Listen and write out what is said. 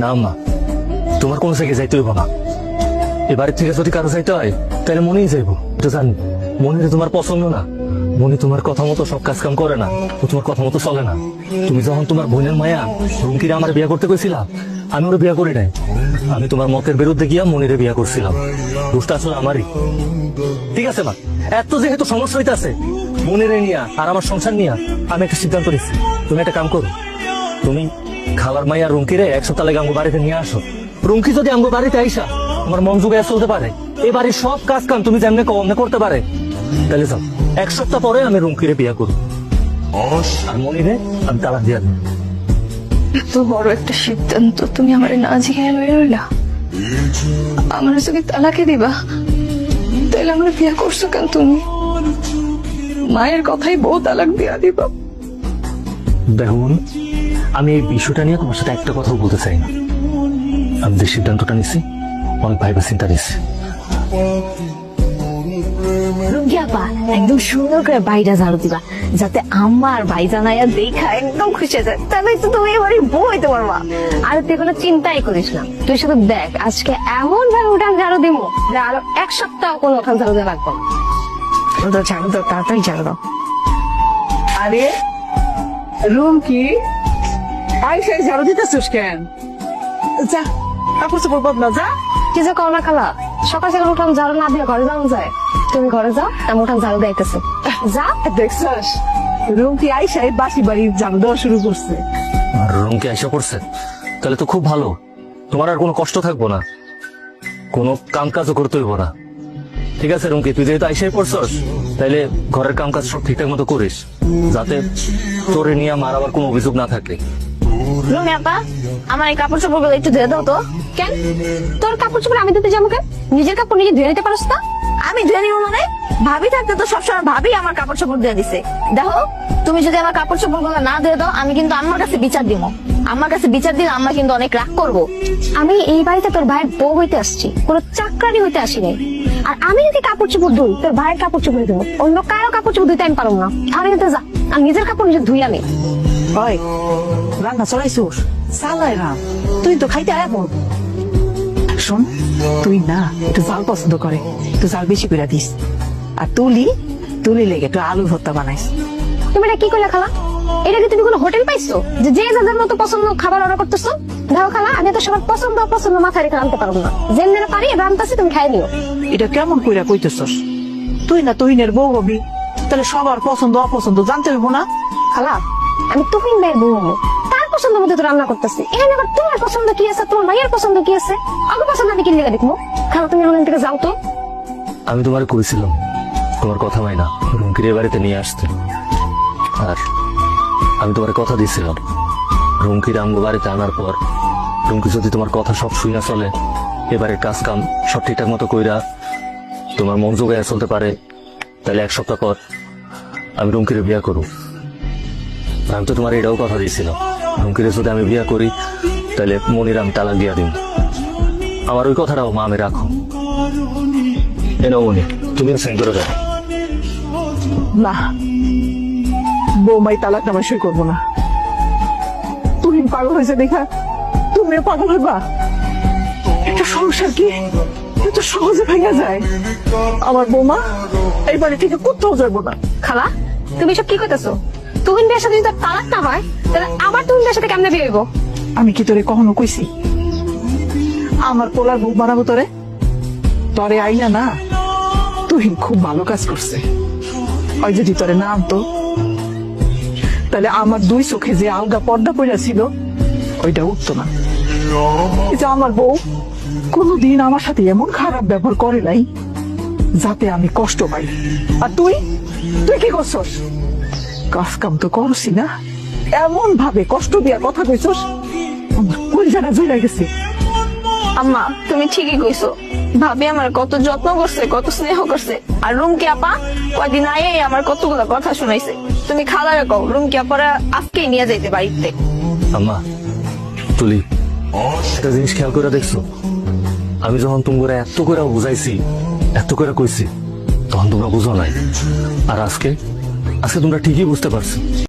না মা, তোমার কোন জায়গায় যাইতে হইব না। এবারের থেকে যদি কারো যাইতে হয় তাহলে মনেই যাইব। তো জানি মনে তোমার পছন্দ না, মনে তোমার কথা মতো সব কাজ কাম করে না, ও তোমার কথা মতো চলে না। তুমি যখন তোমার বোনের মায়া রুমকিরে আমার বিয়ে করতে কইছিলা, আমি ওরা বিয়ে করি নাই। আমি তোমার মতের বিরুদ্ধে গিয়া মনিরে বিয়ে করছিলাম। দোষটা আসলে আমারই। ঠিক আছে মা, এত যেহেতু সমস্যা হইতেছে মনিরে নিয়া আর আমার সংসার নিয়া, আমি একটা সিদ্ধান্ত নিচ্ছি। তুমি একটা কাম করো, তুমি খালার মাইয়া রুমকিরে এক সপ্তাহ লাগে আমগো বাড়িতে নিয়ে আসো। রুমকি যদি আমগো বাড়িতে আইসা আমার মন যুগে চলতে পারে, এই বাড়ির সব কাজ কাম তুমি যেমনি কমনে করতে পারে, তাহলে যাও এক সপ্তাহ পরে আমি রুমকিরে বিয়ে করবো। আর মনিরে আমি তালাক দিয়া দেব। এত বড় একটা সিদ্ধান্ত তুমি আমার না জিজ্ঞাসা লয়ে রইলা। আমার যদি তালাকে দিবা তাহলে আমার বিয়ে করছো কেন তুমি? মায়ের কথাই বউ তালাক দিয়া দিবা। দেখুন, আমি এই বিষয়টা নিয়ে তোমার সাথে একটা কথাও বলতে চাই না। আমি যে সিদ্ধান্তটা নিছি অনেক ভাইবা চিন্তা নিছি। রুগিয়াপা একদম সুন্দর করে বাড়িটা ঝাড়ু দিবা, যাতে আম্মা আর ভাই জানাইয়া দেখা একদম খুশি হয়ে যায়। তাহলে তো তুমি এবারে বউ হইতে পারবা। আর তুই কোনো চিন্তাই করিস না, তুই শুধু দেখ আজকে এমন ভাবে উঠান ঝাড়ু দিব যে আরো এক সপ্তাহ কোনো উঠান ঝাড়ু দেওয়া লাগবে না। তো ঝাড়ু দাও, তাড়াতাড়ি ঝাড়ু দাও। আরে রুম কি আইসাই ঝাড়ু দিতেছিস কেন? যা কাপড় চোপড় বদলা যা। কি যে করো না খালা, সকাল সকাল উঠান ঝাড়ু না দিয়ে ঘরে যাওয়া যায়? তুমি ঘরে যাও, আমি উঠান ঝাড়ু দিতেছি। যা। দেখছস রুম কি আইসাই বাসি বাড়ি ঝাড়ু দেওয়া শুরু করছে। আর রুমকি আইসা করছে, তাহলে তো খুব ভালো। তোমার আর কোনো কষ্ট থাকবো না, কোনো কাম কাজও করতে হইব না। ঠিক আছে রুমকি, তুই যেহেতু আইসাই পড়ছস, তাইলে ঘরের কাম কাজ সব ঠিকঠাক মতো করিস, যাতে তোরে নিয়ে আমার আবার কোনো অভিযোগ না থাকে। রুমিয়াপা, আমার এই কাপড় চোপড় গুলো একটু ধুয়ে দাও তো। কেন তোর কাপড় চোপড় আমি ধুতে যাবো কেন? নিজের কাপড় নিজে ধুয়ে নিতে পারস না? আমি ধুয়ে নিব মানে? ভাবি থাকতে তো সবসময় ভাবি আমার কাপড় চোপড় দিয়ে দিছে। দেখো তুমি যদি আমার কাপড় চোপড় গুলো না দিয়ে দাও, আমি কিন্তু আমার কাছে বিচার দিব। আমার কাছে বিচার দিলে আমরা কিন্তু অনেক রাগ করবো। আমি এই বাড়িতে তোর ভাইয়ের বউ হইতে আসছি, কোনো চাকরানি হইতে আসি নাই। আর আমি যদি কাপড় চোপড় ধুই, তোর ভাইয়ের কাপড় চোপড় দেবো, অন্য কারো কাপড় চোপড় ধুইতে আমি পারবো না। আমি কিন্তু যা, আমি নিজের কাপড় নিজে ধুই আনি। হয় রান্না চলাইছোস চালাই রাম, তুই তো খাইতে আয় বল। শোন, তুই না একটু জাল পছন্দ করে, একটু জাল বেশি করে দিস। আর তুলি লেগে একটু আলু ভর্তা বানাইস। তুমি এটা কি করলে খালা? এটা কি তুমি কোনো হোটেল পাইছো যে যে যাদের মতো পছন্দ খাবার অর্ডার করতেছো? দেখো খালা, আমি তো সবার পছন্দ মাথায় রেখে আনতে পারবো না। যেমন পারি এবার আনতেছি, তুমি খাই নিও। এটা কেমন কইরা কইতেছস? তুই না তুহিনের বউ হবি, তাহলে সবার পছন্দ অপছন্দ জানতে হইব না? খালা, আমি তুহিন ভাইয়ের বউ হবো, তার পছন্দ মতো তো রান্না করতেছি। এখানে আবার তোমার পছন্দ কি আছে, তোমার ভাইয়ের পছন্দ কি আছে, আমার পছন্দ আমি কি লেগে দেখবো? খালা, তুমি ওখান থেকে যাও তো। আমি তোমার করেছিলাম তোমার কথা মাইনা রুমকির এ বাড়িতে নিয়ে আসতে, আর আমি তোমার কথা দিয়েছিলাম রুমকির আমগো বাড়িতে আনার পর রুমকি যদি তোমার কথা সব শুইনা চলে, এবারে কাজ কাম সব ঠিকঠাক মতো কইরা তোমার মন জোগায় চলতে পারে, তাহলে এক সপ্তাহ পর আমি রুমকিরে বিয়া করব। আমি তো তোমার এটাও কথা দিয়েছিলাম, রুমকিরে যদি আমি বিয়া করি তাহলে মনির আমি তালাক দিয়া দিব। আমার ওই কথাটাও মা আমি রাখো। এনাও মনি, তুমি সেন্ড করে দাও। না, বৌমাই তালাক নামা সই করবো না। তুই পাগল হয়েছে দেখা তুমিও পাগল হইবা? একটা সংসার কি এত সহজে ভেঙে যায়? আমার বৌমা এই বাড়ি থেকে কোথাও যাবো না। খালা, তুমি সব কি করতেছো? তুহিন ভাইয়ের সাথে যদি তার তালাক না হয়, তাহলে আমার তুহিন ভাইয়ের সাথে কেমনে বিয়ে হইব? আমি কি তোরে কখনো কইছি আমার পোলার বউ বানাবো তোরে? তরে আইনা না, তুহিন খুব ভালো কাজ করছে। ওই যদি তোরে না আনতো, তাহলে আমার দুই চোখে যে আলগা পর্দা পড়া ছিল ওইটা উঠতো না। এই যে আমার বউ কোনোদিন আমার সাথে এমন খারাপ ব্যবহার করে নাই যাতে আমি কষ্ট পাই। আর তুই কি করছস? কাজ কাম তো করছি না, এমন ভাবে কষ্ট দিয়া কথা কইছস কোন জায়গা জুড়ে গেছে। আম্মা তুমি ঠিকই কইছো, ভাবি আমার কত যত্ন করছে, কত স্নেহ করছে। আর রুমকি আপা কয়দিন আগে আমার কতগুলো কথা শুনাইছে। তুমি খালারে কও রুমকি আপারা আজকেই নিয়ে যাইতে বাড়িতে। আম্মা, তুলি একটা জিনিস খেয়াল করে দেখছো, আমি যখন তোমরা এত করে বুঝাইছি, এত করে কইছি, তখন তোমরা বুঝো নাই। আর আজকে তোমরা ঠিকই বুঝতে পারছো।